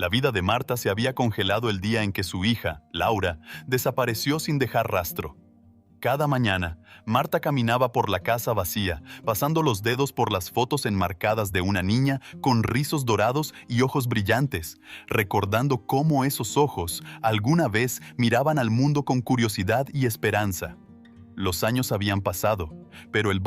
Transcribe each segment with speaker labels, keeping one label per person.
Speaker 1: La vida de Marta se había congelado el día en que su hija, Laura, desapareció sin dejar rastro. Cada mañana, Marta caminaba por la casa vacía, pasando los dedos por las fotos enmarcadas de una niña con rizos dorados y ojos brillantes, recordando cómo esos ojos alguna vez miraban al mundo con curiosidad y esperanza. Los años habían pasado, pero el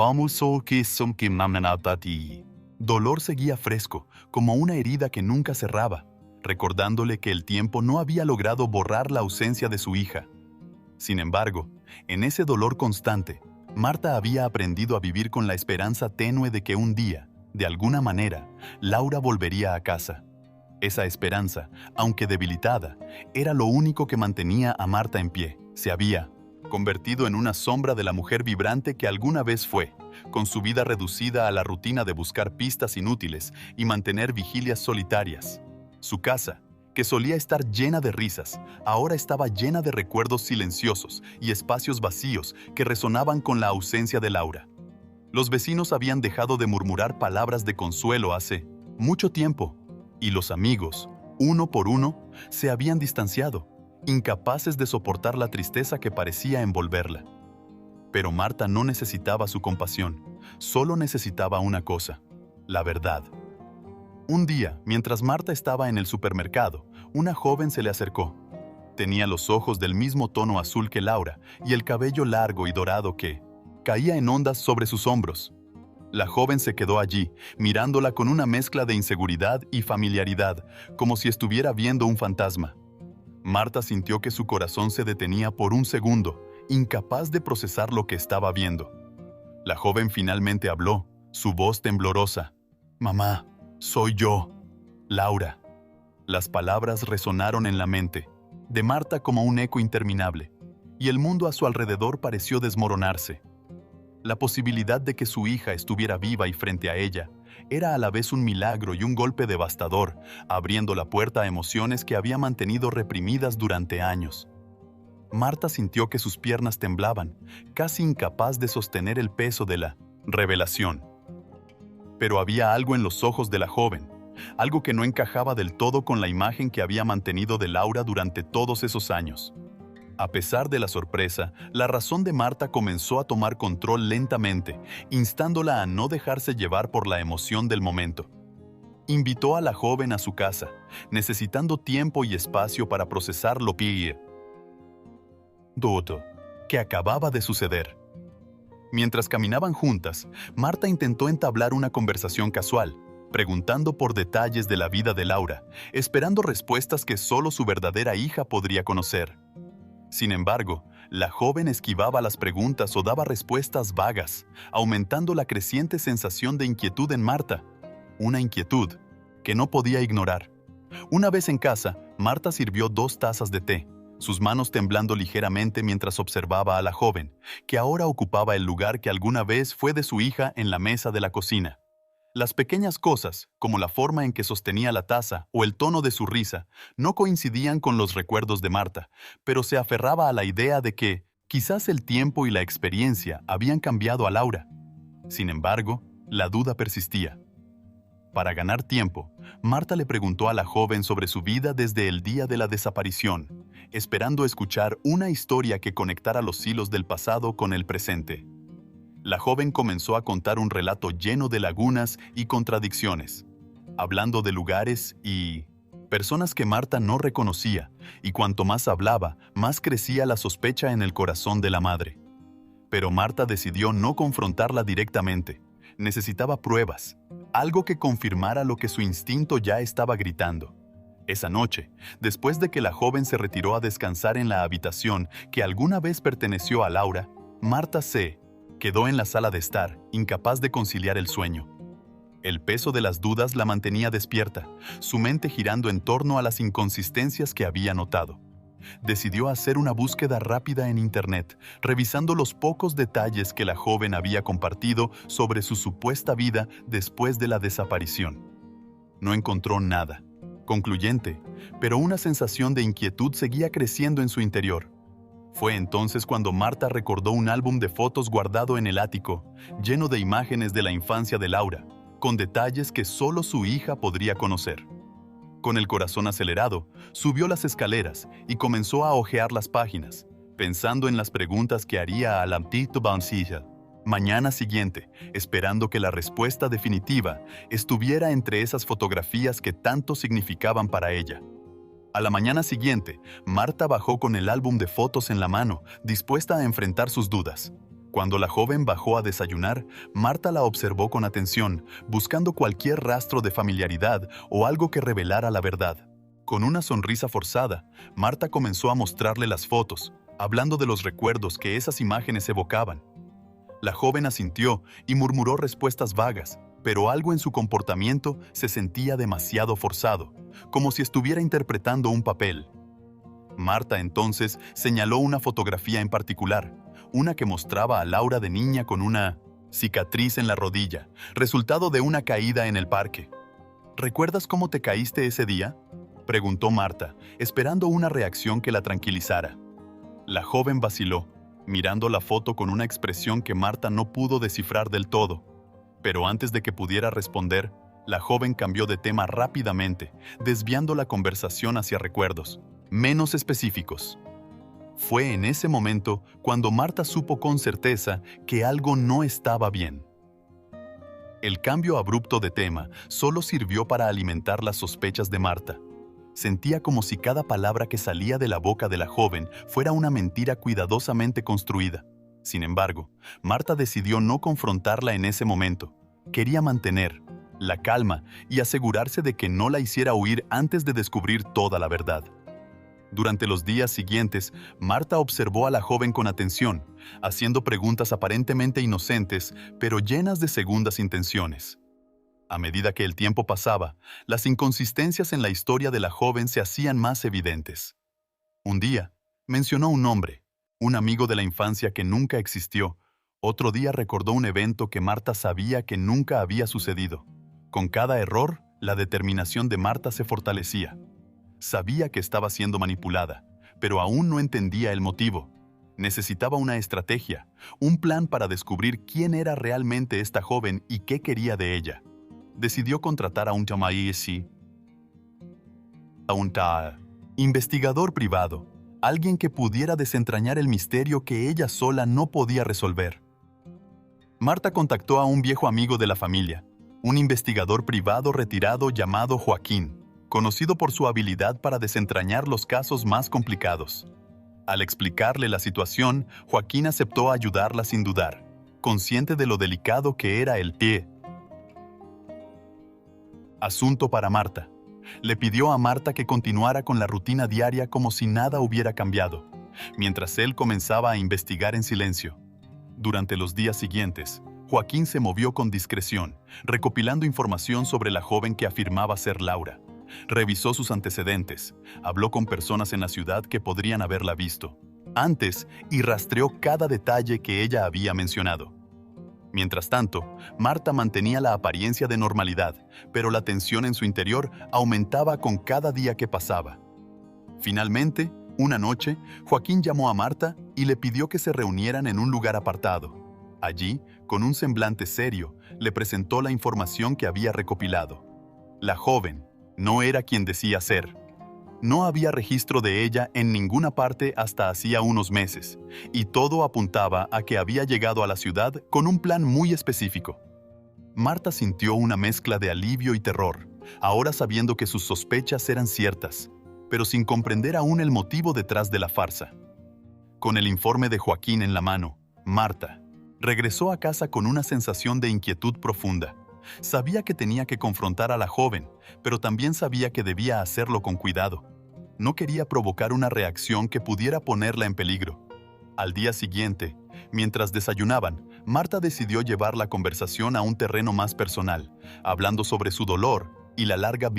Speaker 1: dolor seguía fresco, como una herida que nunca cerraba, recordándole que el tiempo no había logrado borrar la ausencia de su hija. Sin embargo, en ese dolor constante, Marta había aprendido a vivir con la esperanza tenue de que un día, de alguna manera, Laura volvería a casa. Esa esperanza, aunque debilitada, era lo único que mantenía a Marta en pie. Se había convertido en una sombra de la mujer vibrante que alguna vez fue, con su vida reducida a la rutina de buscar pistas inútiles y mantener vigilias solitarias. Su casa, que solía estar llena de risas, ahora estaba llena de recuerdos silenciosos y espacios vacíos que resonaban con la ausencia de Laura. Los vecinos habían dejado de murmurar palabras de consuelo hace mucho tiempo, y los amigos, uno por uno, se habían distanciado, incapaces de soportar la tristeza que parecía envolverla. Pero Marta no necesitaba su compasión, solo necesitaba una cosa: la verdad. Un día, mientras Marta estaba en el supermercado, una joven se le acercó. Tenía los ojos del mismo tono azul que Laura y el cabello largo y dorado que caía en ondas sobre sus hombros. La joven se quedó allí, mirándola con una mezcla de inseguridad y familiaridad, como si estuviera viendo un fantasma. Marta sintió que su corazón se detenía por un segundo, incapaz de procesar lo que estaba viendo. La joven finalmente habló, su voz temblorosa. «Mamá, soy yo, Laura». Las palabras resonaron en la mente de Marta como un eco interminable, y el mundo a su alrededor pareció desmoronarse. La posibilidad de que su hija estuviera viva y frente a ella era a la vez un milagro y un golpe devastador, abriendo la puerta a emociones que había mantenido reprimidas durante años. Marta sintió que sus piernas temblaban, casi incapaz de sostener el peso de la revelación. Pero había algo en los ojos de la joven, algo que no encajaba del todo con la imagen que había mantenido de Laura durante todos esos años. A pesar de la sorpresa, la razón de Marta comenzó a tomar control lentamente, instándola a no dejarse llevar por la emoción del momento. Invitó a la joven a su casa, necesitando tiempo y espacio para procesar lo que acababa de suceder. Mientras caminaban juntas, Marta intentó entablar una conversación casual, preguntando por detalles de la vida de Laura, esperando respuestas que solo su verdadera hija podría conocer. Sin embargo, la joven esquivaba las preguntas o daba respuestas vagas, aumentando la creciente sensación de inquietud en Marta, una inquietud que no podía ignorar. Una vez en casa, Marta sirvió 2 tazas de té, sus manos temblando ligeramente mientras observaba a la joven, que ahora ocupaba el lugar que alguna vez fue de su hija en la mesa de la cocina. Las pequeñas cosas, como la forma en que sostenía la taza o el tono de su risa, no coincidían con los recuerdos de Marta, pero se aferraba a la idea de que quizás el tiempo y la experiencia habían cambiado a Laura. Sin embargo, la duda persistía. Para ganar tiempo, Marta le preguntó a la joven sobre su vida desde el día de la desaparición, esperando escuchar una historia que conectara los hilos del pasado con el presente. La joven comenzó a contar un relato lleno de lagunas y contradicciones, hablando de lugares y personas que Marta no reconocía, y cuanto más hablaba, más crecía la sospecha en el corazón de la madre. Pero Marta decidió no confrontarla directamente. Necesitaba pruebas, algo que confirmara lo que su instinto ya estaba gritando. Esa noche, después de que la joven se retiró a descansar en la habitación que alguna vez perteneció a Laura, Marta se quedó en la sala de estar, incapaz de conciliar el sueño. El peso de las dudas la mantenía despierta, su mente girando en torno a las inconsistencias que había notado. Decidió hacer una búsqueda rápida en Internet, revisando los pocos detalles que la joven había compartido sobre su supuesta vida después de la desaparición. No encontró nada concluyente, pero una sensación de inquietud seguía creciendo en su interior. Fue entonces cuando Marta recordó un álbum de fotos guardado en el ático, lleno de imágenes de la infancia de Laura, con detalles que solo su hija podría conocer. Con el corazón acelerado, subió las escaleras y comenzó a hojear las páginas, pensando en las preguntas que haría a la petite Bansilla. Mañana siguiente, esperando que la respuesta definitiva estuviera entre esas fotografías que tanto significaban para ella. A la mañana siguiente, Marta bajó con el álbum de fotos en la mano, dispuesta a enfrentar sus dudas. Cuando la joven bajó a desayunar, Marta la observó con atención, buscando cualquier rastro de familiaridad o algo que revelara la verdad. Con una sonrisa forzada, Marta comenzó a mostrarle las fotos, hablando de los recuerdos que esas imágenes evocaban. La joven asintió y murmuró respuestas vagas, pero algo en su comportamiento se sentía demasiado forzado, como si estuviera interpretando un papel. Marta entonces señaló una fotografía en particular, una que mostraba a Laura de niña con una cicatriz en la rodilla, resultado de una caída en el parque. ¿Recuerdas cómo te caíste ese día?, preguntó Marta, esperando una reacción que la tranquilizara. La joven vaciló, mirando la foto con una expresión que Marta no pudo descifrar del todo. Pero antes de que pudiera responder, la joven cambió de tema rápidamente, desviando la conversación hacia recuerdos menos específicos. Fue en ese momento cuando Marta supo con certeza que algo no estaba bien. El cambio abrupto de tema solo sirvió para alimentar las sospechas de Marta. Sentía como si cada palabra que salía de la boca de la joven fuera una mentira cuidadosamente construida. Sin embargo, Marta decidió no confrontarla en ese momento. Quería mantener la calma y asegurarse de que no la hiciera huir antes de descubrir toda la verdad. Durante los días siguientes, Marta observó a la joven con atención, haciendo preguntas aparentemente inocentes, pero llenas de segundas intenciones. A medida que el tiempo pasaba, las inconsistencias en la historia de la joven se hacían más evidentes. Un día, mencionó un nombre, un amigo de la infancia que nunca existió. Otro día recordó un evento que Marta sabía que nunca había sucedido. Con cada error, la determinación de Marta se fortalecía. Sabía que estaba siendo manipulada, pero aún no entendía el motivo. Necesitaba una estrategia, un plan para descubrir quién era realmente esta joven y qué quería de ella. Decidió contratar a un investigador privado, alguien que pudiera desentrañar el misterio que ella sola no podía resolver. Marta contactó a un viejo amigo de la familia, un investigador privado retirado llamado Joaquín, conocido por su habilidad para desentrañar los casos más complicados. Al explicarle la situación, Joaquín aceptó ayudarla sin dudar, consciente de lo delicado que era el asunto para Marta. Le pidió a Marta que continuara con la rutina diaria como si nada hubiera cambiado, mientras él comenzaba a investigar en silencio. Durante los días siguientes, Joaquín se movió con discreción, recopilando información sobre la joven que afirmaba ser Laura. Revisó sus antecedentes, habló con personas en la ciudad que podrían haberla visto antes y rastreó cada detalle que ella había mencionado. Mientras tanto, Marta mantenía la apariencia de normalidad, pero la tensión en su interior aumentaba con cada día que pasaba. Finalmente, una noche, Joaquín llamó a Marta y le pidió que se reunieran en un lugar apartado. Allí, con un semblante serio, le presentó la información que había recopilado. La joven no era quien decía ser. No había registro de ella en ninguna parte hasta hacía unos meses, y todo apuntaba a que había llegado a la ciudad con un plan muy específico. Marta sintió una mezcla de alivio y terror, ahora sabiendo que sus sospechas eran ciertas, pero sin comprender aún el motivo detrás de la farsa. Con el informe de Joaquín en la mano, Marta regresó a casa con una sensación de inquietud profunda. Sabía que tenía que confrontar a la joven, pero también sabía que debía hacerlo con cuidado. No quería provocar una reacción que pudiera ponerla en peligro. Al día siguiente, mientras desayunaban, Marta decidió llevar la conversación a un terreno más personal, hablando sobre su dolor y la larga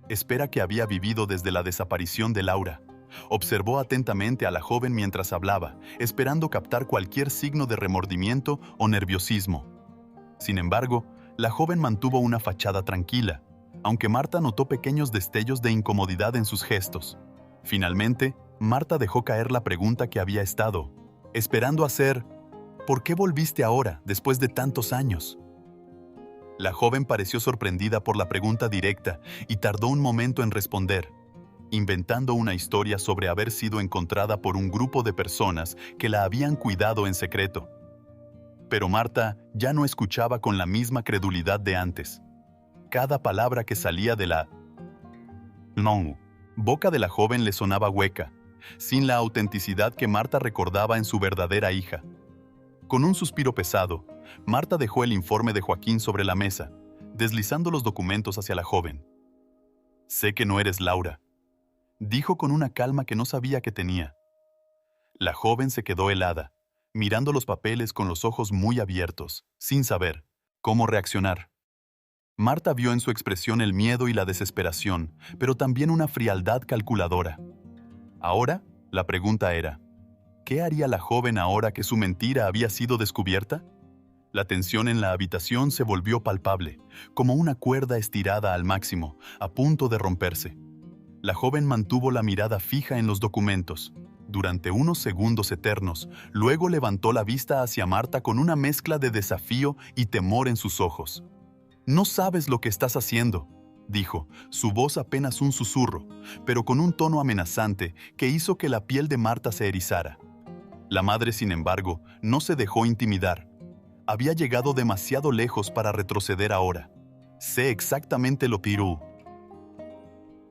Speaker 1: espera que había vivido desde la desaparición de Laura. Observó atentamente a la joven mientras hablaba, esperando captar cualquier signo de remordimiento o nerviosismo. Sin embargo, la joven mantuvo una fachada tranquila, aunque Marta notó pequeños destellos de incomodidad en sus gestos. Finalmente, Marta dejó caer la pregunta que había estado esperando hacer: ¿por qué volviste ahora, después de tantos años? La joven pareció sorprendida por la pregunta directa y tardó un momento en responder, inventando una historia sobre haber sido encontrada por un grupo de personas que la habían cuidado en secreto. Pero Marta ya no escuchaba con la misma credulidad de antes. Cada palabra que salía de la boca de la joven le sonaba hueca, sin la autenticidad que Marta recordaba en su verdadera hija. Con un suspiro pesado, Marta dejó el informe de Joaquín sobre la mesa, deslizando los documentos hacia la joven. «Sé que no eres Laura», dijo con una calma que no sabía que tenía. La joven se quedó helada, mirando los papeles con los ojos muy abiertos, sin saber cómo reaccionar. Marta vio en su expresión el miedo y la desesperación, pero también una frialdad calculadora. Ahora, la pregunta era, ¿qué haría la joven ahora que su mentira había sido descubierta? La tensión en la habitación se volvió palpable, como una cuerda estirada al máximo, a punto de romperse. La joven mantuvo la mirada fija en los documentos. Durante unos segundos eternos, luego levantó la vista hacia Marta con una mezcla de desafío y temor en sus ojos. «No sabes lo que estás haciendo», dijo, su voz apenas un susurro, pero con un tono amenazante que hizo que la piel de Marta se erizara. La madre, sin embargo, no se dejó intimidar. Había llegado demasiado lejos para retroceder ahora. «Sé exactamente lo pirú».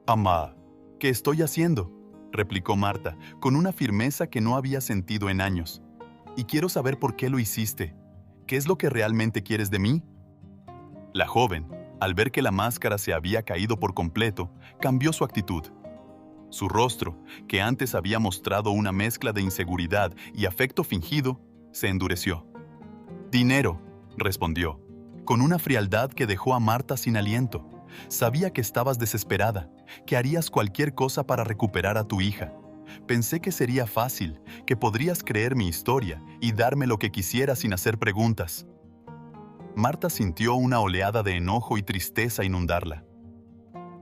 Speaker 1: «Amá, ¿qué estoy haciendo?», replicó Marta, con una firmeza que no había sentido en años. «Y quiero saber por qué lo hiciste. ¿Qué es lo que realmente quieres de mí?». La joven, al ver que la máscara se había caído por completo, cambió su actitud. Su rostro, que antes había mostrado una mezcla de inseguridad y afecto fingido, se endureció. «Dinero», respondió, con una frialdad que dejó a Marta sin aliento. «Sabía que estabas desesperada, que harías cualquier cosa para recuperar a tu hija. Pensé que sería fácil, que podrías creer mi historia y darme lo que quisiera sin hacer preguntas». Marta sintió una oleada de enojo y tristeza inundarla.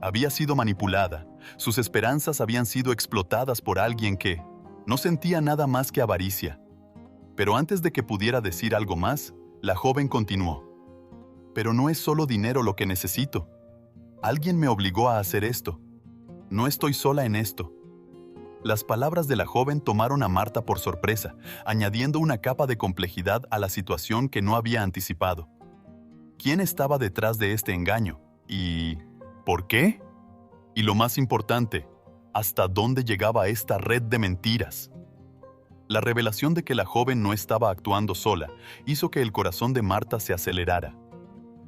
Speaker 1: Había sido manipulada, sus esperanzas habían sido explotadas por alguien que no sentía nada más que avaricia. Pero antes de que pudiera decir algo más, la joven continuó. «Pero no es solo dinero lo que necesito. Alguien me obligó a hacer esto. No estoy sola en esto». Las palabras de la joven tomaron a Marta por sorpresa, añadiendo una capa de complejidad a la situación que no había anticipado. ¿Quién estaba detrás de este engaño? ¿Y por qué? Y lo más importante, ¿hasta dónde llegaba esta red de mentiras? La revelación de que la joven no estaba actuando sola hizo que el corazón de Marta se acelerara.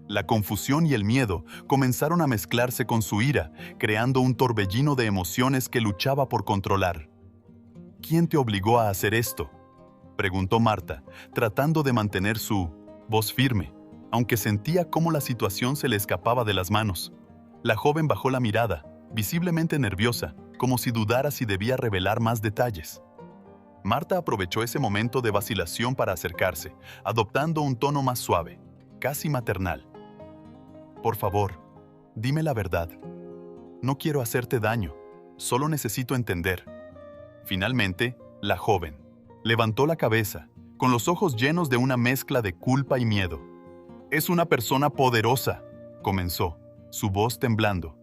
Speaker 1: La confusión y el miedo comenzaron a mezclarse con su ira, creando un torbellino de emociones que luchaba por controlar. «¿Quién te obligó a hacer esto?», preguntó Marta, tratando de mantener su voz firme, aunque sentía cómo la situación se le escapaba de las manos. La joven bajó la mirada, visiblemente nerviosa, como si dudara si debía revelar más detalles. Marta aprovechó ese momento de vacilación para acercarse, adoptando un tono más suave, casi maternal. «Por favor, dime la verdad. No quiero hacerte daño, solo necesito entender». Finalmente, la joven levantó la cabeza, con los ojos llenos de una mezcla de culpa y miedo. «Es una persona poderosa», comenzó, su voz temblando.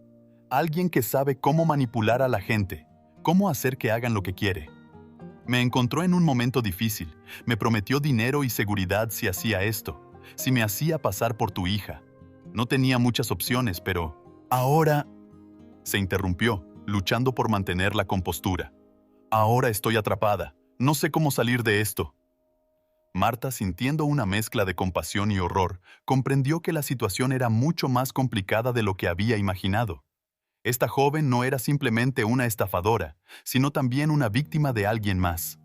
Speaker 1: «Alguien que sabe cómo manipular a la gente, cómo hacer que hagan lo que quiere. Me encontró en un momento difícil, me prometió dinero y seguridad si hacía esto, si me hacía pasar por tu hija. No tenía muchas opciones, pero ahora…» Se interrumpió, luchando por mantener la compostura. «Ahora estoy atrapada, no sé cómo salir de esto». Marta, sintiendo una mezcla de compasión y horror, comprendió que la situación era mucho más complicada de lo que había imaginado. Esta joven no era simplemente una estafadora, sino también una víctima de alguien más.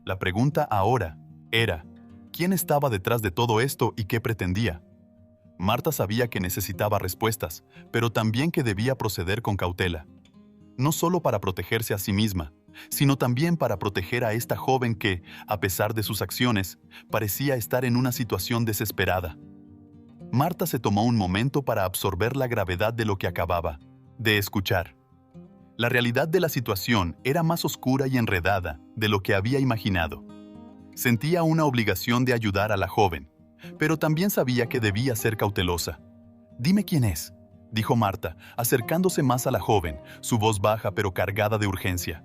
Speaker 1: La pregunta ahora era, ¿quién estaba detrás de todo esto y qué pretendía? Marta sabía que necesitaba respuestas, pero también que debía proceder con cautela. No solo para protegerse a sí misma, sino también para proteger a esta joven que, a pesar de sus acciones, parecía estar en una situación desesperada. Marta se tomó un momento para absorber la gravedad de lo que acababa de escuchar. La realidad de la situación era más oscura y enredada de lo que había imaginado. Sentía una obligación de ayudar a la joven, pero también sabía que debía ser cautelosa. Dime quién es, dijo Marta, acercándose más a la joven, su voz baja pero cargada de urgencia.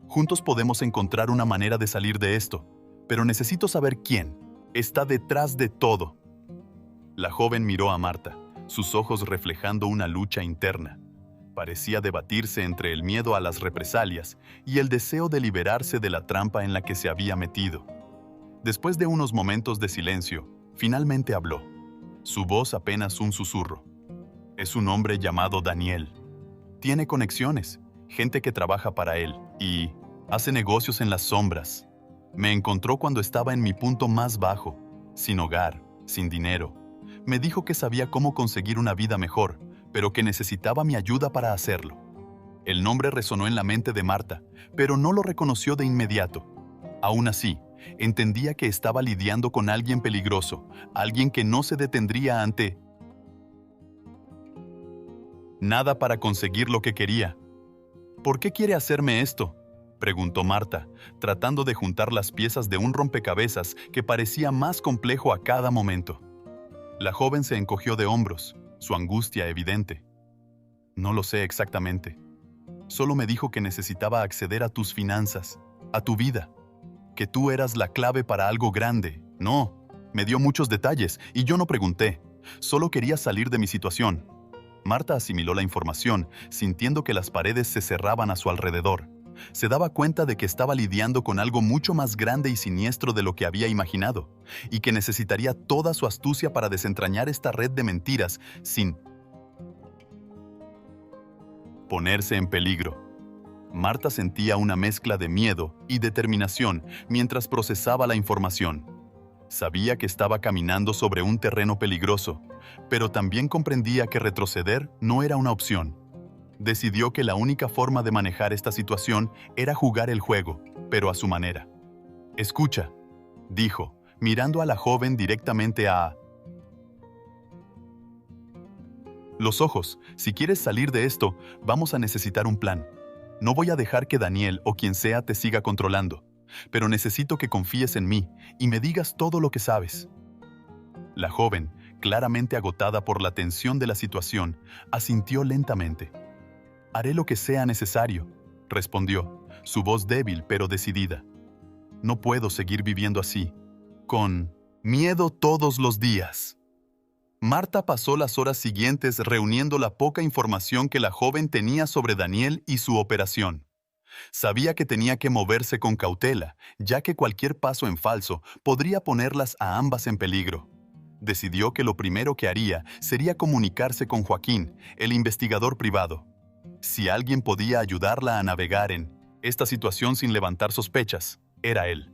Speaker 1: Juntos podemos encontrar una manera de salir de esto, pero necesito saber quién está detrás de todo. La joven miró a Marta, sus ojos reflejando una lucha interna. Parecía debatirse entre el miedo a las represalias y el deseo de liberarse de la trampa en la que se había metido. Después de unos momentos de silencio, finalmente habló. Su voz apenas un susurro. Es un hombre llamado Daniel. Tiene conexiones, gente que trabaja para él y hace negocios en las sombras. Me encontró cuando estaba en mi punto más bajo, sin hogar, sin dinero. Me dijo que sabía cómo conseguir una vida mejor, pero que necesitaba mi ayuda para hacerlo. El nombre resonó en la mente de Marta, pero no lo reconoció de inmediato. Aún así, entendía que estaba lidiando con alguien peligroso, alguien que no se detendría ante nada para conseguir lo que quería. ¿Por qué quiere hacerme esto?, preguntó Marta, tratando de juntar las piezas de un rompecabezas que parecía más complejo a cada momento. La joven se encogió de hombros, su angustia evidente. No lo sé exactamente. Solo me dijo que necesitaba acceder a tus finanzas, a tu vida, que tú eras la clave para algo grande. No, me dio muchos detalles y yo no pregunté. Solo quería salir de mi situación. Marta asimiló la información, sintiendo que las paredes se cerraban a su alrededor. Se daba cuenta de que estaba lidiando con algo mucho más grande y siniestro de lo que había imaginado, y que necesitaría toda su astucia para desentrañar esta red de mentiras sin ponerse en peligro. Marta sentía una mezcla de miedo y determinación mientras procesaba la información. Sabía que estaba caminando sobre un terreno peligroso, pero también comprendía que retroceder no era una opción. Decidió que la única forma de manejar esta situación era jugar el juego, pero a su manera. «Escucha», dijo, mirando a la joven directamente a los ojos. «Si quieres salir de esto, vamos a necesitar un plan. No voy a dejar que Daniel o quien sea te siga controlando, pero necesito que confíes en mí y me digas todo lo que sabes». La joven, claramente agotada por la tensión de la situación, asintió lentamente. «Haré lo que sea necesario», respondió, su voz débil pero decidida. «No puedo seguir viviendo así, con miedo todos los días». Marta pasó las horas siguientes reuniendo la poca información que la joven tenía sobre Daniel y su operación. Sabía que tenía que moverse con cautela, ya que cualquier paso en falso podría ponerlas a ambas en peligro. Decidió que lo primero que haría sería comunicarse con Joaquín, el investigador privado. Si alguien podía ayudarla a navegar en esta situación sin levantar sospechas, era él.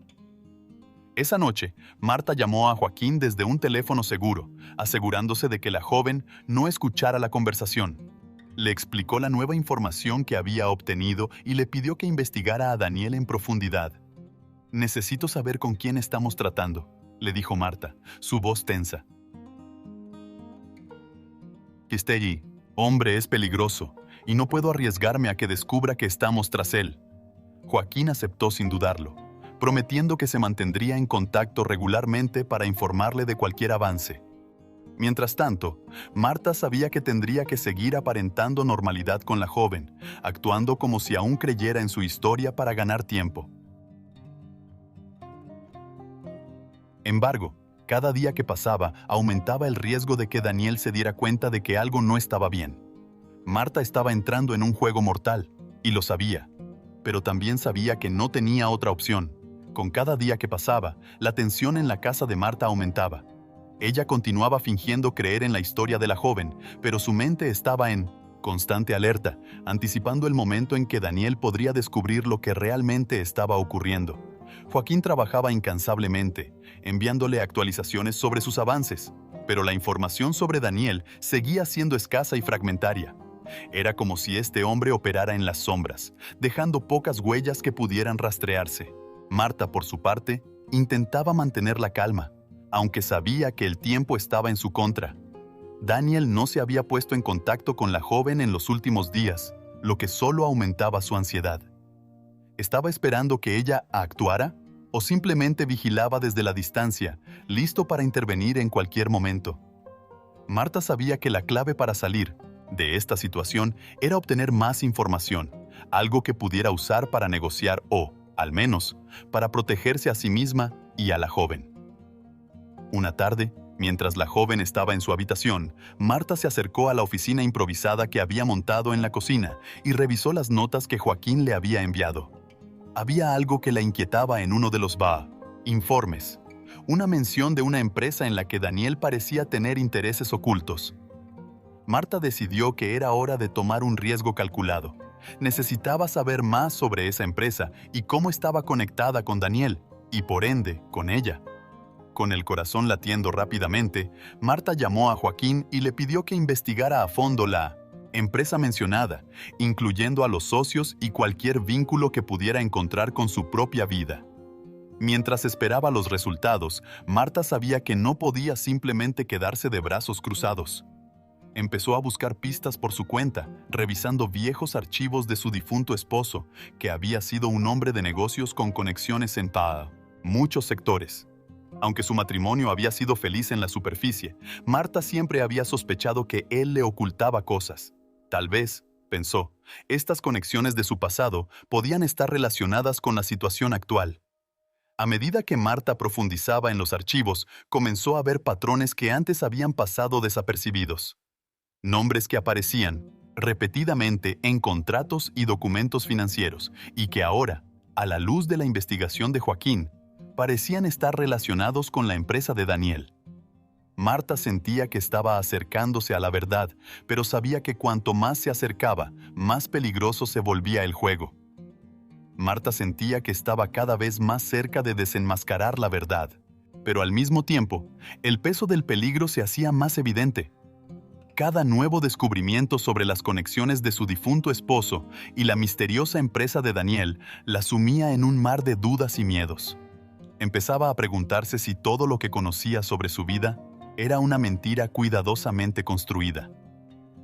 Speaker 1: Esa noche, Marta llamó a Joaquín desde un teléfono seguro, asegurándose de que la joven no escuchara la conversación. Le explicó la nueva información que había obtenido y le pidió que investigara a Daniel en profundidad. «Necesito saber con quién estamos tratando», le dijo Marta, su voz tensa. «Este hombre es peligroso y no puedo arriesgarme a que descubra que estamos tras él». Joaquín aceptó sin dudarlo, prometiendo que se mantendría en contacto regularmente para informarle de cualquier avance. Mientras tanto, Marta sabía que tendría que seguir aparentando normalidad con la joven, actuando como si aún creyera en su historia para ganar tiempo. Embargo, cada día que pasaba aumentaba el riesgo de que Daniel se diera cuenta de que algo no estaba bien. Marta estaba entrando en un juego mortal, y lo sabía, pero también sabía que no tenía otra opción. Con cada día que pasaba, la tensión en la casa de Marta aumentaba. Ella continuaba fingiendo creer en la historia de la joven, pero su mente estaba en constante alerta, anticipando el momento en que Daniel podría descubrir lo que realmente estaba ocurriendo. Joaquín trabajaba incansablemente, enviándole actualizaciones sobre sus avances, pero la información sobre Daniel seguía siendo escasa y fragmentaria. Era como si este hombre operara en las sombras, dejando pocas huellas que pudieran rastrearse. Marta, por su parte, intentaba mantener la calma, aunque sabía que el tiempo estaba en su contra. Daniel no se había puesto en contacto con la joven en los últimos días, lo que solo aumentaba su ansiedad. ¿Estaba esperando que ella actuara o simplemente vigilaba desde la distancia, listo para intervenir en cualquier momento? Marta sabía que la clave para salir de esta situación era obtener más información, algo que pudiera usar para negociar o, al menos, para protegerse a sí misma y a la joven. Una tarde, mientras la joven estaba en su habitación, Marta se acercó a la oficina improvisada que había montado en la cocina y revisó las notas que Joaquín le había enviado. Había algo que la inquietaba en uno de los informes, una mención de una empresa en la que Daniel parecía tener intereses ocultos. Marta decidió que era hora de tomar un riesgo calculado. Necesitaba saber más sobre esa empresa y cómo estaba conectada con Daniel, y por ende, con ella. Con el corazón latiendo rápidamente, Marta llamó a Joaquín y le pidió que investigara a fondo la empresa mencionada, incluyendo a los socios y cualquier vínculo que pudiera encontrar con su propia vida. Mientras esperaba los resultados, Marta sabía que no podía simplemente quedarse de brazos cruzados. Empezó a buscar pistas por su cuenta, revisando viejos archivos de su difunto esposo, que había sido un hombre de negocios con conexiones en muchos sectores. Aunque su matrimonio había sido feliz en la superficie, Marta siempre había sospechado que él le ocultaba cosas. Tal vez, pensó, estas conexiones de su pasado podían estar relacionadas con la situación actual. A medida que Marta profundizaba en los archivos, comenzó a ver patrones que antes habían pasado desapercibidos. Nombres que aparecían repetidamente en contratos y documentos financieros y que ahora, a la luz de la investigación de Joaquín, parecían estar relacionados con la empresa de Daniel. Marta sentía que estaba acercándose a la verdad, pero sabía que cuanto más se acercaba, más peligroso se volvía el juego. Marta sentía que estaba cada vez más cerca de desenmascarar la verdad, pero al mismo tiempo, el peso del peligro se hacía más evidente. Cada nuevo descubrimiento sobre las conexiones de su difunto esposo y la misteriosa empresa de Daniel la sumía en un mar de dudas y miedos. Empezaba a preguntarse si todo lo que conocía sobre su vida era una mentira cuidadosamente construida.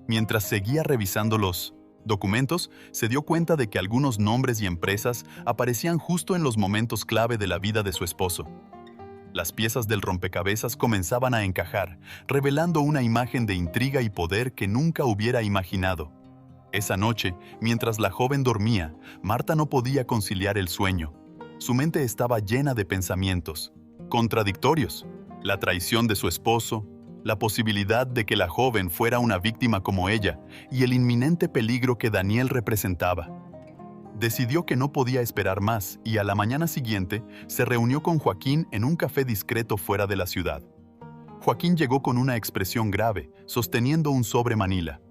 Speaker 1: Mientras seguía revisando los documentos, se dio cuenta de que algunos nombres y empresas aparecían justo en los momentos clave de la vida de su esposo. Las piezas del rompecabezas comenzaban a encajar, revelando una imagen de intriga y poder que nunca hubiera imaginado. Esa noche, mientras la joven dormía, Marta no podía conciliar el sueño. Su mente estaba llena de pensamientos contradictorios. La traición de su esposo, la posibilidad de que la joven fuera una víctima como ella y el inminente peligro que Daniel representaba. Decidió que no podía esperar más y a la mañana siguiente se reunió con Joaquín en un café discreto fuera de la ciudad. Joaquín llegó con una expresión grave, sosteniendo un sobre Manila.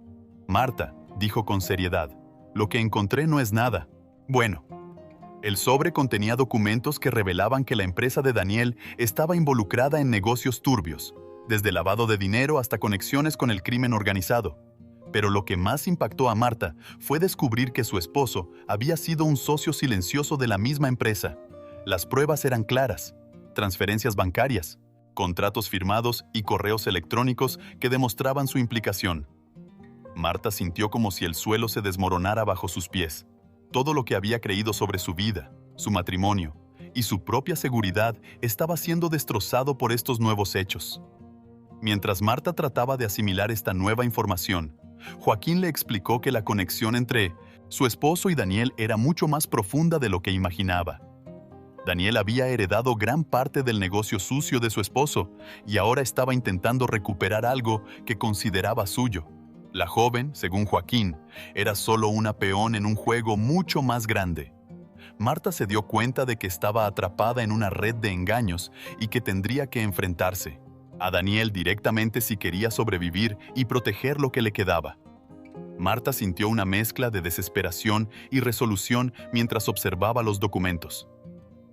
Speaker 1: «Marta», dijo con seriedad, «lo que encontré no es nada bueno». El sobre contenía documentos que revelaban que la empresa de Daniel estaba involucrada en negocios turbios, desde lavado de dinero hasta conexiones con el crimen organizado. Pero lo que más impactó a Marta fue descubrir que su esposo había sido un socio silencioso de la misma empresa. Las pruebas eran claras: transferencias bancarias, contratos firmados y correos electrónicos que demostraban su implicación. Marta sintió como si el suelo se desmoronara bajo sus pies. Todo lo que había creído sobre su vida, su matrimonio y su propia seguridad estaba siendo destrozado por estos nuevos hechos. Mientras Marta trataba de asimilar esta nueva información, Joaquín le explicó que la conexión entre su esposo y Daniel era mucho más profunda de lo que imaginaba. Daniel había heredado gran parte del negocio sucio de su esposo y ahora estaba intentando recuperar algo que consideraba suyo. La joven, según Joaquín, era solo una peón en un juego mucho más grande. Marta se dio cuenta de que estaba atrapada en una red de engaños y que tendría que enfrentarse a Daniel directamente si quería sobrevivir y proteger lo que le quedaba. Marta sintió una mezcla de desesperación y resolución mientras observaba los documentos.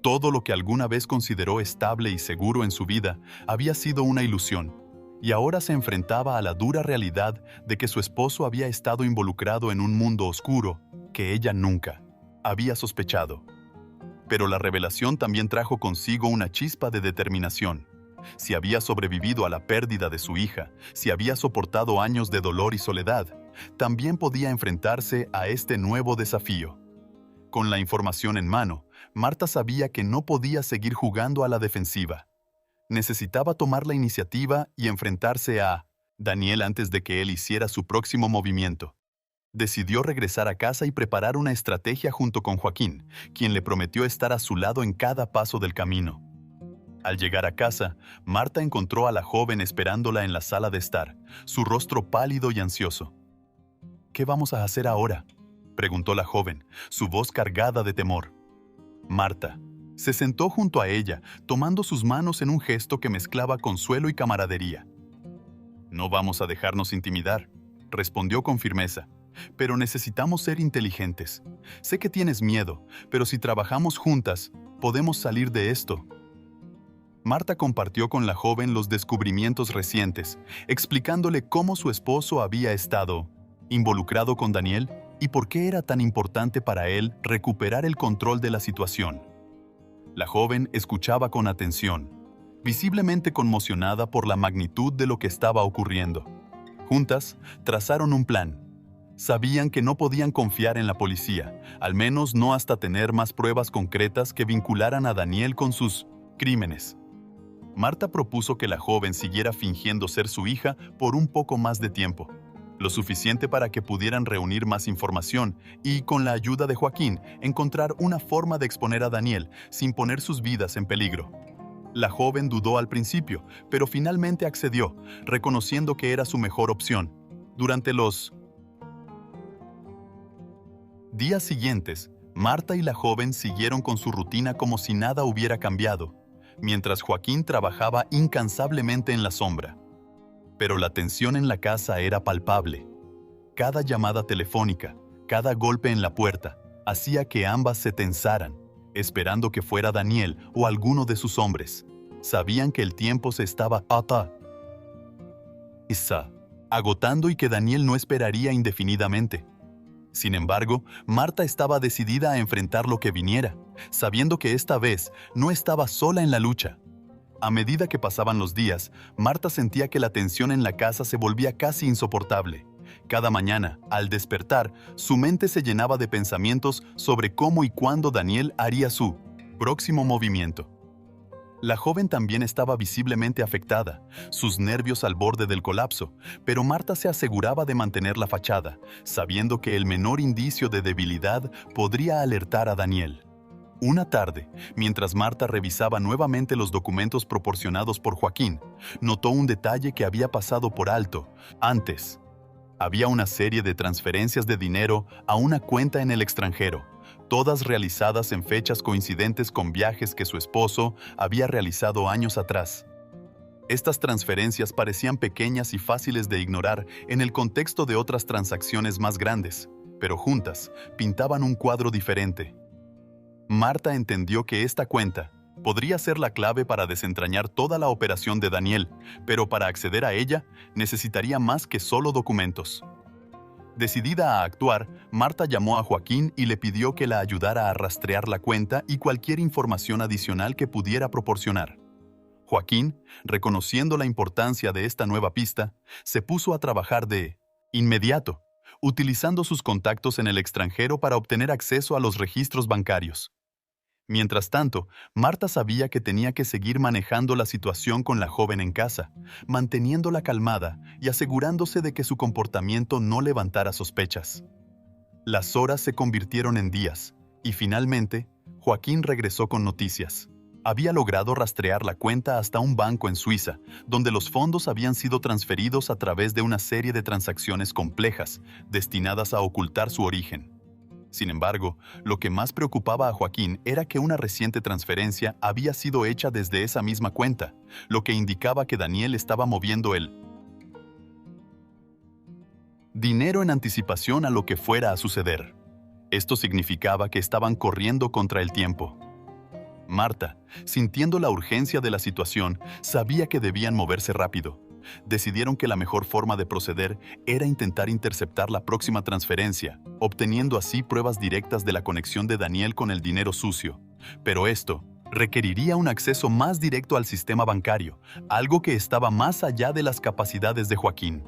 Speaker 1: Todo lo que alguna vez consideró estable y seguro en su vida había sido una ilusión, y ahora se enfrentaba a la dura realidad de que su esposo había estado involucrado en un mundo oscuro que ella nunca había sospechado. Pero la revelación también trajo consigo una chispa de determinación. Si había sobrevivido a la pérdida de su hija, si había soportado años de dolor y soledad, también podía enfrentarse a este nuevo desafío. Con la información en mano, Marta sabía que no podía seguir jugando a la defensiva. Necesitaba tomar la iniciativa y enfrentarse a Daniel, antes de que él hiciera su próximo movimiento, decidió regresar a casa y preparar una estrategia junto con Joaquín, quien le prometió estar a su lado en cada paso del camino. Al llegar a casa, Marta encontró a la joven esperándola en la sala de estar, su rostro pálido y ansioso. «¿Qué vamos a hacer ahora?», preguntó la joven, su voz cargada de temor. Marta se sentó junto a ella, tomando sus manos en un gesto que mezclaba consuelo y camaradería. «No vamos a dejarnos intimidar», respondió con firmeza. «Pero necesitamos ser inteligentes. Sé que tienes miedo, pero si trabajamos juntas, podemos salir de esto». Marta compartió con la joven los descubrimientos recientes, explicándole cómo su esposo había estado involucrado con Daniel y por qué era tan importante para él recuperar el control de la situación. La joven escuchaba con atención, visiblemente conmocionada por la magnitud de lo que estaba ocurriendo. Juntas, trazaron un plan. Sabían que no podían confiar en la policía, al menos no hasta tener más pruebas concretas que vincularan a Daniel con sus crímenes. Marta propuso que la joven siguiera fingiendo ser su hija por un poco más de tiempo, lo suficiente para que pudieran reunir más información y, con la ayuda de Joaquín, encontrar una forma de exponer a Daniel sin poner sus vidas en peligro. La joven dudó al principio, pero finalmente accedió, reconociendo que era su mejor opción. Durante los días siguientes, Marta y la joven siguieron con su rutina como si nada hubiera cambiado, mientras Joaquín trabajaba incansablemente en la sombra. Pero la tensión en la casa era palpable. Cada llamada telefónica, cada golpe en la puerta, hacía que ambas se tensaran, esperando que fuera Daniel o alguno de sus hombres. Sabían que el tiempo se estaba agotando y que Daniel no esperaría indefinidamente. Sin embargo, Marta estaba decidida a enfrentar lo que viniera, sabiendo que esta vez no estaba sola en la lucha. A medida que pasaban los días, Marta sentía que la tensión en la casa se volvía casi insoportable. Cada mañana, al despertar, su mente se llenaba de pensamientos sobre cómo y cuándo Daniel haría su próximo movimiento. La joven también estaba visiblemente afectada, sus nervios al borde del colapso, pero Marta se aseguraba de mantener la fachada, sabiendo que el menor indicio de debilidad podría alertar a Daniel. Una tarde, mientras Marta revisaba nuevamente los documentos proporcionados por Joaquín, notó un detalle que había pasado por alto antes. Había una serie de transferencias de dinero a una cuenta en el extranjero, todas realizadas en fechas coincidentes con viajes que su esposo había realizado años atrás. Estas transferencias parecían pequeñas y fáciles de ignorar en el contexto de otras transacciones más grandes, pero juntas pintaban un cuadro diferente. Marta entendió que esta cuenta podría ser la clave para desentrañar toda la operación de Daniel, pero para acceder a ella necesitaría más que solo documentos. Decidida a actuar, Marta llamó a Joaquín y le pidió que la ayudara a rastrear la cuenta y cualquier información adicional que pudiera proporcionar. Joaquín, reconociendo la importancia de esta nueva pista, se puso a trabajar de inmediato, utilizando sus contactos en el extranjero para obtener acceso a los registros bancarios. Mientras tanto, Marta sabía que tenía que seguir manejando la situación con la joven en casa, manteniéndola calmada y asegurándose de que su comportamiento no levantara sospechas. Las horas se convirtieron en días, y finalmente, Joaquín regresó con noticias. Había logrado rastrear la cuenta hasta un banco en Suiza, donde los fondos habían sido transferidos a través de una serie de transacciones complejas, destinadas a ocultar su origen. Sin embargo, lo que más preocupaba a Joaquín era que una reciente transferencia había sido hecha desde esa misma cuenta, lo que indicaba que Daniel estaba moviendo el dinero en anticipación a lo que fuera a suceder. Esto significaba que estaban corriendo contra el tiempo. Marta, sintiendo la urgencia de la situación, sabía que debían moverse rápido. Decidieron que la mejor forma de proceder era intentar interceptar la próxima transferencia, obteniendo así pruebas directas de la conexión de Daniel con el dinero sucio. Pero esto requeriría un acceso más directo al sistema bancario, algo que estaba más allá de las capacidades de Joaquín.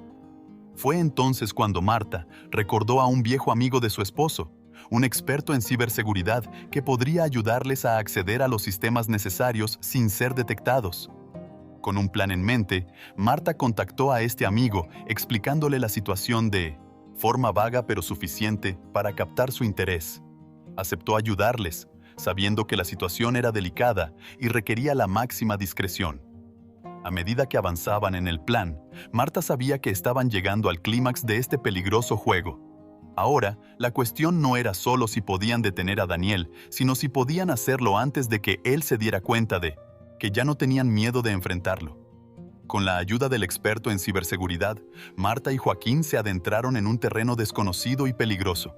Speaker 1: Fue entonces cuando Marta recordó a un viejo amigo de su esposo, un experto en ciberseguridad que podría ayudarles a acceder a los sistemas necesarios sin ser detectados. Con un plan en mente, Marta contactó a este amigo explicándole la situación de forma vaga pero suficiente para captar su interés. Aceptó ayudarles, sabiendo que la situación era delicada y requería la máxima discreción. A medida que avanzaban en el plan, Marta sabía que estaban llegando al clímax de este peligroso juego. Ahora, la cuestión no era solo si podían detener a Daniel, sino si podían hacerlo antes de que él se diera cuenta de que ya no tenían miedo de enfrentarlo. Con la ayuda del experto en ciberseguridad, Marta y Joaquín se adentraron en un terreno desconocido y peligroso.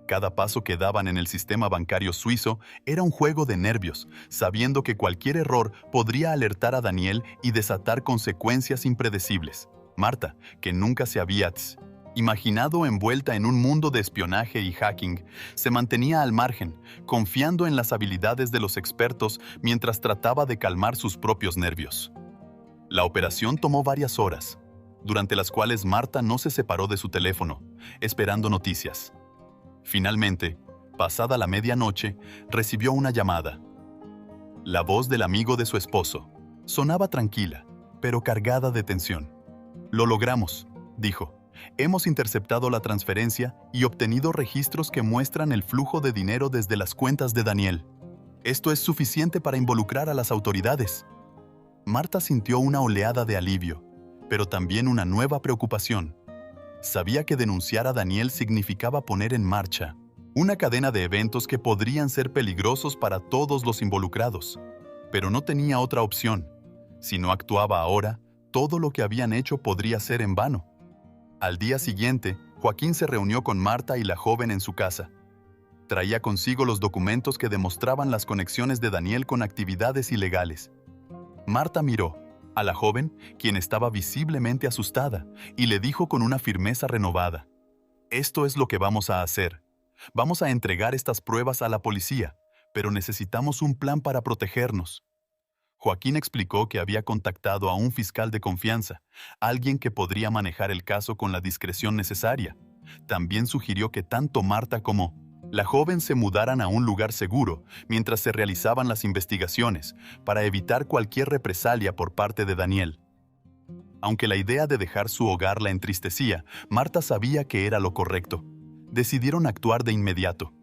Speaker 1: Cada paso que daban en el sistema bancario suizo era un juego de nervios, sabiendo que cualquier error podría alertar a Daniel y desatar consecuencias impredecibles. Marta, que nunca se había imaginado envuelta en un mundo de espionaje y hacking, se mantenía al margen, confiando en las habilidades de los expertos mientras trataba de calmar sus propios nervios. La operación tomó varias horas, durante las cuales Marta no se separó de su teléfono, esperando noticias. Finalmente, pasada la medianoche, recibió una llamada. La voz del amigo de su esposo sonaba tranquila, pero cargada de tensión. «Lo logramos», dijo. «Hemos interceptado la transferencia y obtenido registros que muestran el flujo de dinero desde las cuentas de Daniel. Esto es suficiente para involucrar a las autoridades». Marta sintió una oleada de alivio, pero también una nueva preocupación. Sabía que denunciar a Daniel significaba poner en marcha una cadena de eventos que podrían ser peligrosos para todos los involucrados, pero no tenía otra opción. Si no actuaba ahora, todo lo que habían hecho podría ser en vano. Al día siguiente, Joaquín se reunió con Marta y la joven en su casa. Traía consigo los documentos que demostraban las conexiones de Daniel con actividades ilegales. Marta miró a la joven, quien estaba visiblemente asustada, y le dijo con una firmeza renovada: «Esto es lo que vamos a hacer. Vamos a entregar estas pruebas a la policía, pero necesitamos un plan para protegernos». Joaquín explicó que había contactado a un fiscal de confianza, alguien que podría manejar el caso con la discreción necesaria. También sugirió que tanto Marta como la joven se mudaran a un lugar seguro mientras se realizaban las investigaciones para evitar cualquier represalia por parte de Daniel. Aunque la idea de dejar su hogar la entristecía, Marta sabía que era lo correcto. Decidieron actuar de inmediato.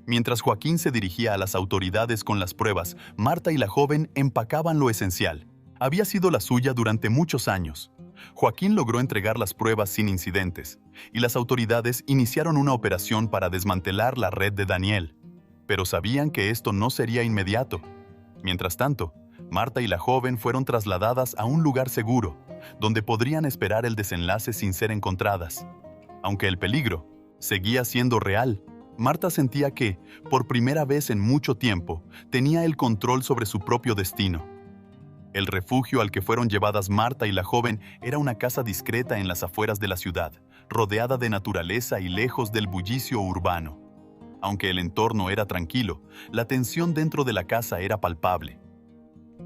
Speaker 1: Mientras Joaquín se dirigía a las autoridades con las pruebas, Marta y la joven empacaban lo esencial. Había sido la suya durante muchos años. Joaquín logró entregar las pruebas sin incidentes, y las autoridades iniciaron una operación para desmantelar la red de Daniel. Pero sabían que esto no sería inmediato. Mientras tanto, Marta y la joven fueron trasladadas a un lugar seguro, donde podrían esperar el desenlace sin ser encontradas. Aunque el peligro seguía siendo real, Marta sentía que, por primera vez en mucho tiempo, tenía el control sobre su propio destino. El refugio al que fueron llevadas Marta y la joven era una casa discreta en las afueras de la ciudad, rodeada de naturaleza y lejos del bullicio urbano. Aunque el entorno era tranquilo, la tensión dentro de la casa era palpable.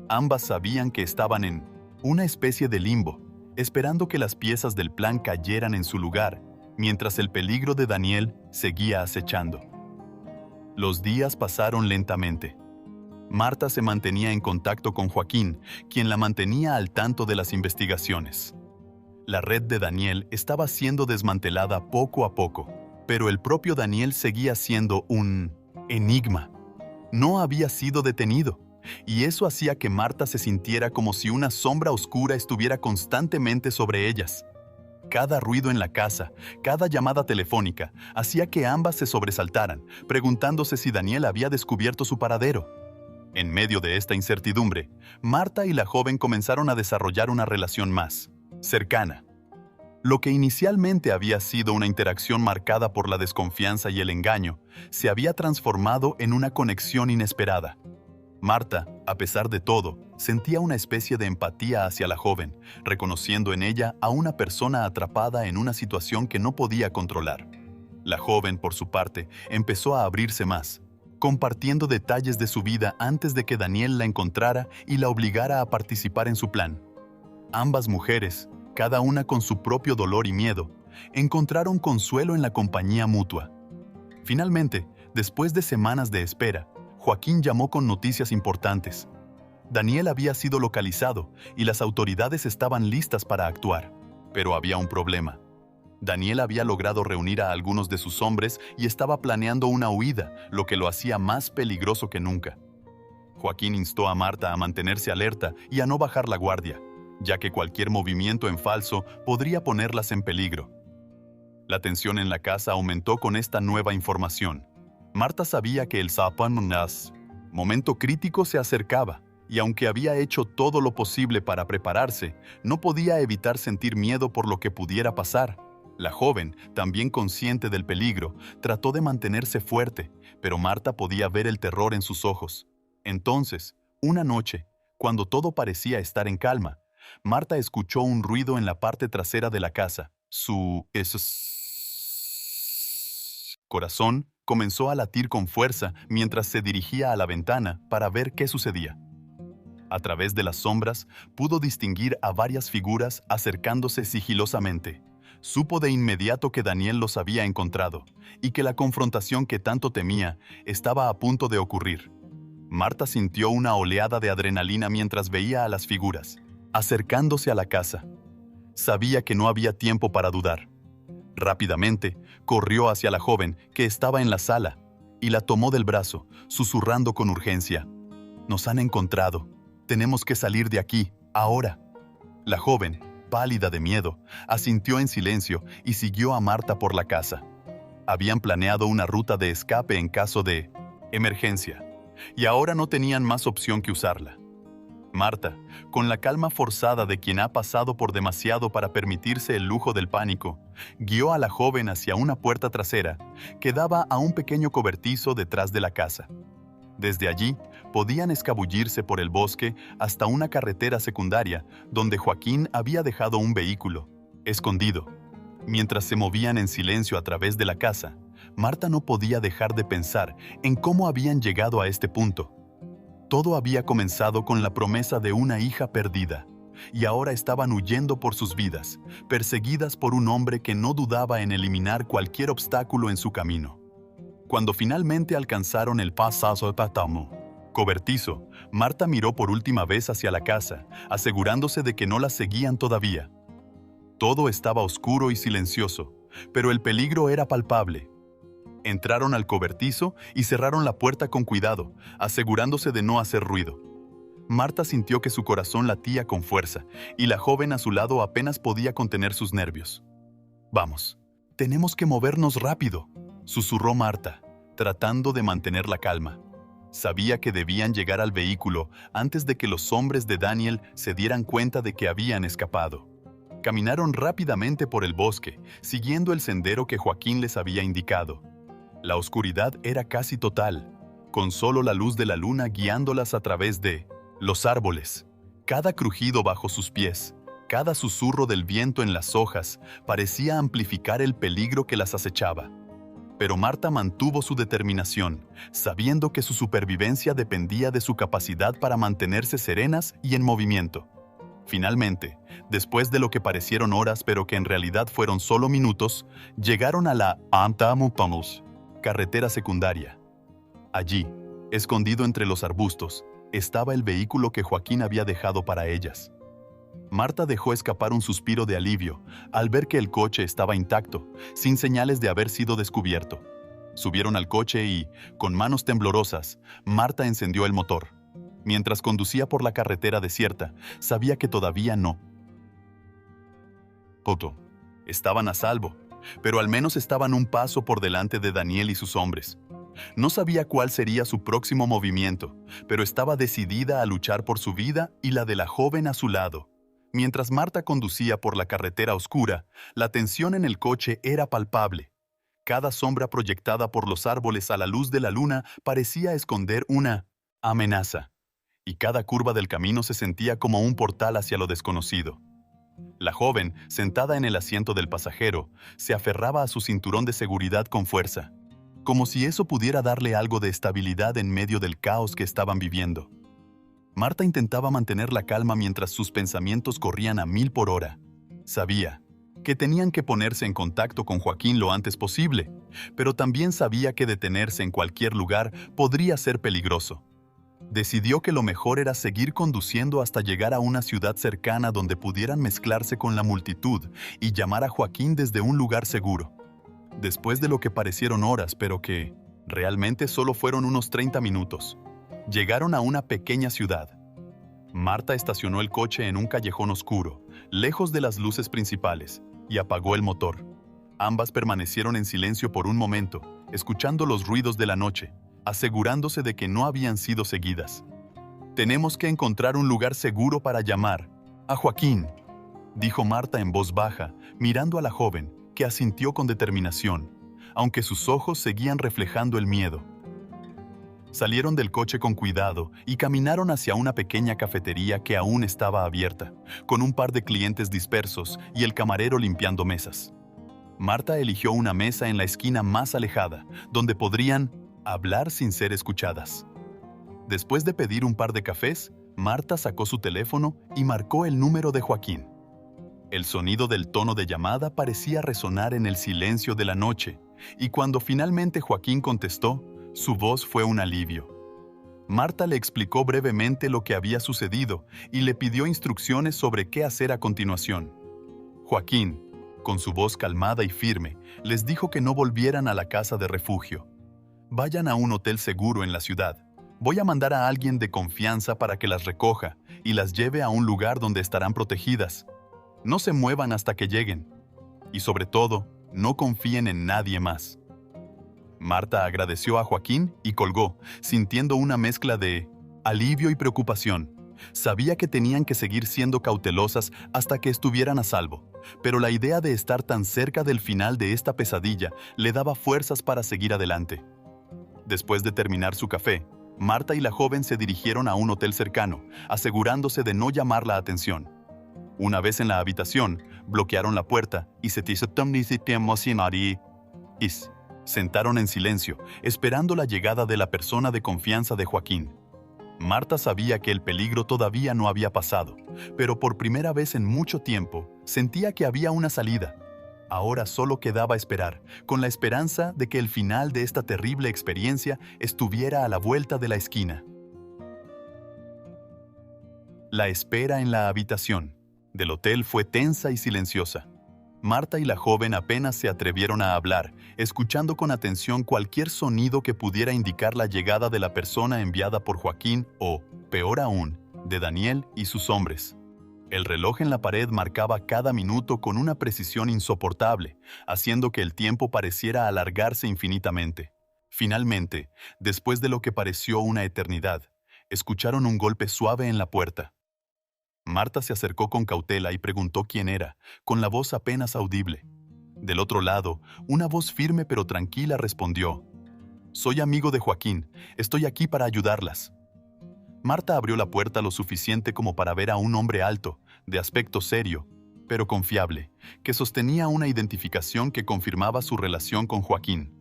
Speaker 1: Ambas sabían que estaban en una especie de limbo, esperando que las piezas del plan cayeran en su lugar, mientras el peligro de Daniel seguía acechando. Los días pasaron lentamente. Marta se mantenía en contacto con Joaquín, quien la mantenía al tanto de las investigaciones. La red de Daniel estaba siendo desmantelada poco a poco, pero el propio Daniel seguía siendo un enigma. No había sido detenido, y eso hacía que Marta se sintiera como si una sombra oscura estuviera constantemente sobre ellas. Cada ruido en la casa, cada llamada telefónica, hacía que ambas se sobresaltaran, preguntándose si Daniel había descubierto su paradero. En medio de esta incertidumbre, Marta y la joven comenzaron a desarrollar una relación más cercana. Lo que inicialmente había sido una interacción marcada por la desconfianza y el engaño, se había transformado en una conexión inesperada. Marta, a pesar de todo, sentía una especie de empatía hacia la joven, reconociendo en ella a una persona atrapada en una situación que no podía controlar. La joven, por su parte, empezó a abrirse más, compartiendo detalles de su vida antes de que Daniel la encontrara y la obligara a participar en su plan. Ambas mujeres, cada una con su propio dolor y miedo, encontraron consuelo en la compañía mutua. Finalmente, después de semanas de espera, Joaquín llamó con noticias importantes. Daniel había sido localizado y las autoridades estaban listas para actuar. Pero había un problema. Daniel había logrado reunir a algunos de sus hombres y estaba planeando una huida, lo que lo hacía más peligroso que nunca. Joaquín instó a Marta a mantenerse alerta y a no bajar la guardia, ya que cualquier movimiento en falso podría ponerlas en peligro. La tensión en la casa aumentó con esta nueva información. Marta sabía que el momento crítico se acercaba, y aunque había hecho todo lo posible para prepararse, no podía evitar sentir miedo por lo que pudiera pasar. La joven, también consciente del peligro, trató de mantenerse fuerte, pero Marta podía ver el terror en sus ojos. Entonces, una noche, cuando todo parecía estar en calma, Marta escuchó un ruido en la parte trasera de la casa. Su corazón comenzó a latir con fuerza mientras se dirigía a la ventana para ver qué sucedía. A través de las sombras, pudo distinguir a varias figuras acercándose sigilosamente. Supo de inmediato que Daniel los había encontrado y que la confrontación que tanto temía estaba a punto de ocurrir. Marta sintió una oleada de adrenalina mientras veía a las figuras, acercándose a la casa. Sabía que no había tiempo para dudar. Rápidamente, corrió hacia la joven que estaba en la sala y la tomó del brazo, susurrando con urgencia. «Nos han encontrado. Tenemos que salir de aquí, ahora». La joven, pálida de miedo, asintió en silencio y siguió a Marta por la casa. Habían planeado una ruta de escape en caso de emergencia, y ahora no tenían más opción que usarla. Marta, con la calma forzada de quien ha pasado por demasiado para permitirse el lujo del pánico, guió a la joven hacia una puerta trasera que daba a un pequeño cobertizo detrás de la casa. Desde allí, podían escabullirse por el bosque hasta una carretera secundaria donde Joaquín había dejado un vehículo, escondido. Mientras se movían en silencio a través de la casa, Marta no podía dejar de pensar en cómo habían llegado a este punto. Todo había comenzado con la promesa de una hija perdida, y ahora estaban huyendo por sus vidas, perseguidas por un hombre que no dudaba en eliminar cualquier obstáculo en su camino. Cuando finalmente alcanzaron el pasazo de Pátamo, cobertizo, Marta miró por última vez hacia la casa, asegurándose de que no la seguían todavía. Todo estaba oscuro y silencioso, pero el peligro era palpable. Entraron al cobertizo y cerraron la puerta con cuidado, asegurándose de no hacer ruido. Marta sintió que su corazón latía con fuerza, y la joven a su lado apenas podía contener sus nervios. «Vamos, tenemos que movernos rápido», susurró Marta, tratando de mantener la calma. Sabía que debían llegar al vehículo antes de que los hombres de Daniel se dieran cuenta de que habían escapado. Caminaron rápidamente por el bosque, siguiendo el sendero que Joaquín les había indicado. La oscuridad era casi total, con solo la luz de la luna guiándolas a través de los árboles. Cada crujido bajo sus pies, cada susurro del viento en las hojas, parecía amplificar el peligro que las acechaba. Pero Marta mantuvo su determinación, sabiendo que su supervivencia dependía de su capacidad para mantenerse serenas y en movimiento. Finalmente, después de lo que parecieron horas pero que en realidad fueron solo minutos, llegaron a la carretera secundaria. Allí, escondido entre los arbustos, estaba el vehículo que Joaquín había dejado para ellas. Marta dejó escapar un suspiro de alivio al ver que el coche estaba intacto, sin señales de haber sido descubierto. Subieron al coche y, con manos temblorosas, Marta encendió el motor. Mientras conducía por la carretera desierta, sabía que todavía no. Estaban a salvo, pero al menos estaban un paso por delante de Daniel y sus hombres. No sabía cuál sería su próximo movimiento, pero estaba decidida a luchar por su vida y la de la joven a su lado. Mientras Marta conducía por la carretera oscura, la tensión en el coche era palpable. Cada sombra proyectada por los árboles a la luz de la luna parecía esconder una amenaza, y cada curva del camino se sentía como un portal hacia lo desconocido. La joven, sentada en el asiento del pasajero, se aferraba a su cinturón de seguridad con fuerza, como si eso pudiera darle algo de estabilidad en medio del caos que estaban viviendo. Marta intentaba mantener la calma mientras sus pensamientos corrían a 1000 por hora. Sabía que tenían que ponerse en contacto con Joaquín lo antes posible, pero también sabía que detenerse en cualquier lugar podría ser peligroso. Decidió que lo mejor era seguir conduciendo hasta llegar a una ciudad cercana donde pudieran mezclarse con la multitud y llamar a Joaquín desde un lugar seguro. Después de lo que parecieron horas, pero que realmente solo fueron unos 30 minutos, llegaron a una pequeña ciudad. Marta estacionó el coche en un callejón oscuro, lejos de las luces principales, y apagó el motor. Ambas permanecieron en silencio por un momento, escuchando los ruidos de la noche, asegurándose de que no habían sido seguidas. «Tenemos que encontrar un lugar seguro para llamar a Joaquín», dijo Marta en voz baja, mirando a la joven, que asintió con determinación, aunque sus ojos seguían reflejando el miedo. Salieron del coche con cuidado y caminaron hacia una pequeña cafetería que aún estaba abierta, con un par de clientes dispersos y el camarero limpiando mesas. Marta eligió una mesa en la esquina más alejada, donde podrían hablar sin ser escuchadas. Después de pedir un par de cafés, Marta sacó su teléfono y marcó el número de Joaquín. El sonido del tono de llamada parecía resonar en el silencio de la noche, y cuando finalmente Joaquín contestó, su voz fue un alivio. Marta le explicó brevemente lo que había sucedido y le pidió instrucciones sobre qué hacer a continuación. Joaquín, con su voz calmada y firme, les dijo que no volvieran a la casa de refugio. «Vayan a un hotel seguro en la ciudad. Voy a mandar a alguien de confianza para que las recoja y las lleve a un lugar donde estarán protegidas. No se muevan hasta que lleguen. Y sobre todo, no confíen en nadie más». Marta agradeció a Joaquín y colgó, sintiendo una mezcla de alivio y preocupación. Sabía que tenían que seguir siendo cautelosas hasta que estuvieran a salvo, pero la idea de estar tan cerca del final de esta pesadilla le daba fuerzas para seguir adelante. Después de terminar su café, Marta y la joven se dirigieron a un hotel cercano, asegurándose de no llamar la atención. Una vez en la habitación, bloquearon la puerta y se sentaron en silencio, esperando la llegada de la persona de confianza de Joaquín. Marta sabía que el peligro todavía no había pasado, pero por primera vez en mucho tiempo sentía que había una salida. Ahora solo quedaba esperar, con la esperanza de que el final de esta terrible experiencia estuviera a la vuelta de la esquina. La espera en la habitación del hotel fue tensa y silenciosa. Marta y la joven apenas se atrevieron a hablar, escuchando con atención cualquier sonido que pudiera indicar la llegada de la persona enviada por Joaquín o, peor aún, de Daniel y sus hombres. El reloj en la pared marcaba cada minuto con una precisión insoportable, haciendo que el tiempo pareciera alargarse infinitamente. Finalmente, después de lo que pareció una eternidad, escucharon un golpe suave en la puerta. Marta se acercó con cautela y preguntó quién era, con la voz apenas audible. Del otro lado, una voz firme pero tranquila respondió: «Soy amigo de Joaquín, estoy aquí para ayudarlas». Marta abrió la puerta lo suficiente como para ver a un hombre alto, de aspecto serio, pero confiable, que sostenía una identificación que confirmaba su relación con Joaquín.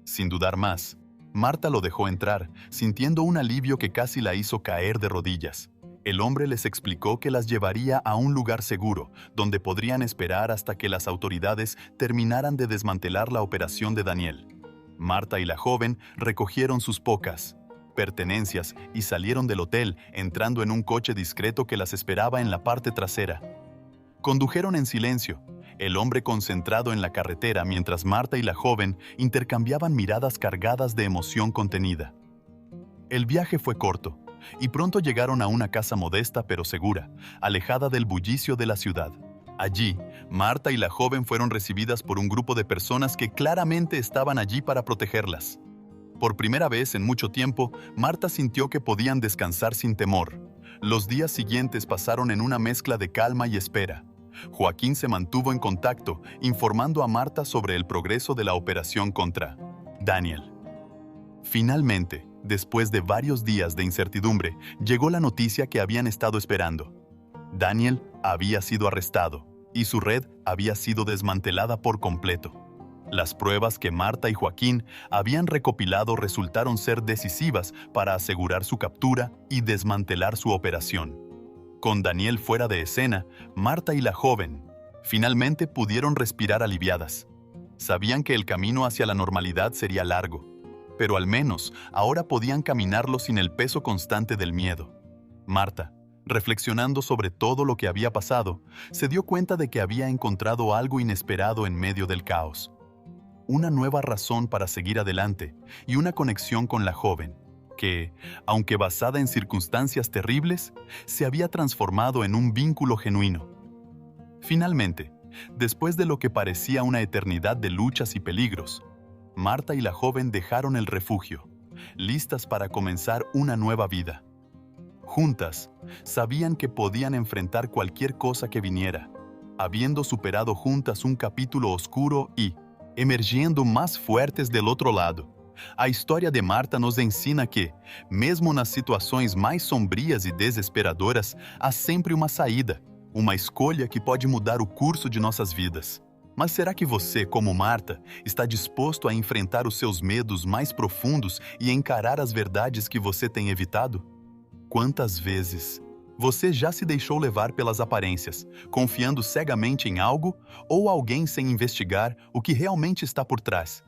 Speaker 1: Sin dudar más, Marta lo dejó entrar, sintiendo un alivio que casi la hizo caer de rodillas. El hombre les explicó que las llevaría a un lugar seguro, donde podrían esperar hasta que las autoridades terminaran de desmantelar la operación de Daniel. Marta y la joven recogieron sus pocas pertenencias y salieron del hotel, entrando en un coche discreto que las esperaba en la parte trasera. Condujeron en silencio, el hombre concentrado en la carretera mientras Marta y la joven intercambiaban miradas cargadas de emoción contenida. El viaje fue corto, y pronto llegaron a una casa modesta pero segura, alejada del bullicio de la ciudad. Allí, Marta y la joven fueron recibidas por un grupo de personas que claramente estaban allí para protegerlas. Por primera vez en mucho tiempo, Marta sintió que podían descansar sin temor. Los días siguientes pasaron en una mezcla de calma y espera. Joaquín se mantuvo en contacto, informando a Marta sobre el progreso de la operación contra Daniel. Finalmente, después de varios días de incertidumbre, llegó la noticia que habían estado esperando. Daniel había sido arrestado y su red había sido desmantelada por completo. Las pruebas que Marta y Joaquín habían recopilado resultaron ser decisivas para asegurar su captura y desmantelar su operación. Con Daniel fuera de escena, Marta y la joven finalmente pudieron respirar aliviadas. Sabían que el camino hacia la normalidad sería largo, pero al menos ahora podían caminarlo sin el peso constante del miedo. Marta, reflexionando sobre todo lo que había pasado, se dio cuenta de que había encontrado algo inesperado en medio del caos. Una nueva razón para seguir adelante y una conexión con la joven, que, aunque basada en circunstancias terribles, se había transformado en un vínculo genuino. Finalmente, después de lo que parecía una eternidad de luchas y peligros, Marta y la joven dejaron el refugio, listas para comenzar una nueva vida. Juntas, sabían que podían enfrentar cualquier cosa que viniera, habiendo superado juntas un capítulo oscuro y emergindo más fuertes del outro lado. A história de Marta nos ensina que, mesmo nas situações mais sombrias e desesperadoras, há sempre uma saída, uma escolha que pode mudar o curso de nossas vidas. Mas será que você, como Marta, está disposto a enfrentar os seus medos mais profundos e encarar as verdades que você tem evitado? Quantas vezes você já se deixou levar pelas aparências, confiando cegamente em algo ou alguém sem investigar o que realmente está por trás?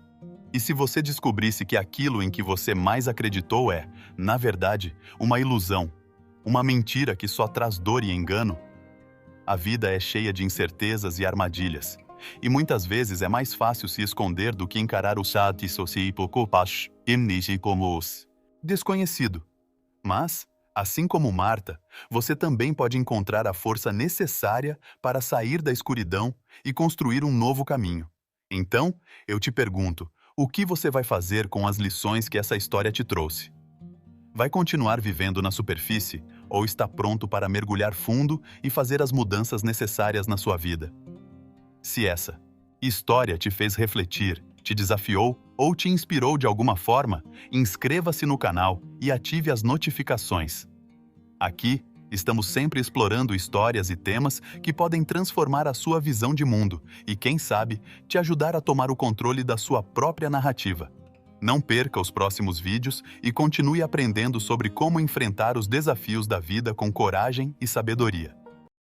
Speaker 1: E se você descobrisse que aquilo em que você mais acreditou é, na verdade, uma ilusão, uma mentira que só traz dor e engano? A vida é cheia de incertezas e armadilhas, e muitas vezes é mais fácil se esconder do que encarar o como os desconhecido. Mas, assim como Marta, você também pode encontrar a força necessária para sair da escuridão e construir um novo caminho. Então, eu te pergunto, o que você vai fazer com as lições que essa história te trouxe? Vai continuar vivendo na superfície ou está pronto para mergulhar fundo e fazer as mudanças necessárias na sua vida? Se essa história te fez refletir, te desafiou ou te inspirou de alguma forma, inscreva-se no canal e ative as notificações. Aqui, estamos sempre explorando histórias e temas que podem transformar a sua visão de mundo e, quem sabe, te ajudar a tomar o controle da sua própria narrativa. Não perca os próximos vídeos e continue aprendendo sobre como enfrentar os desafios da vida com coragem e sabedoria.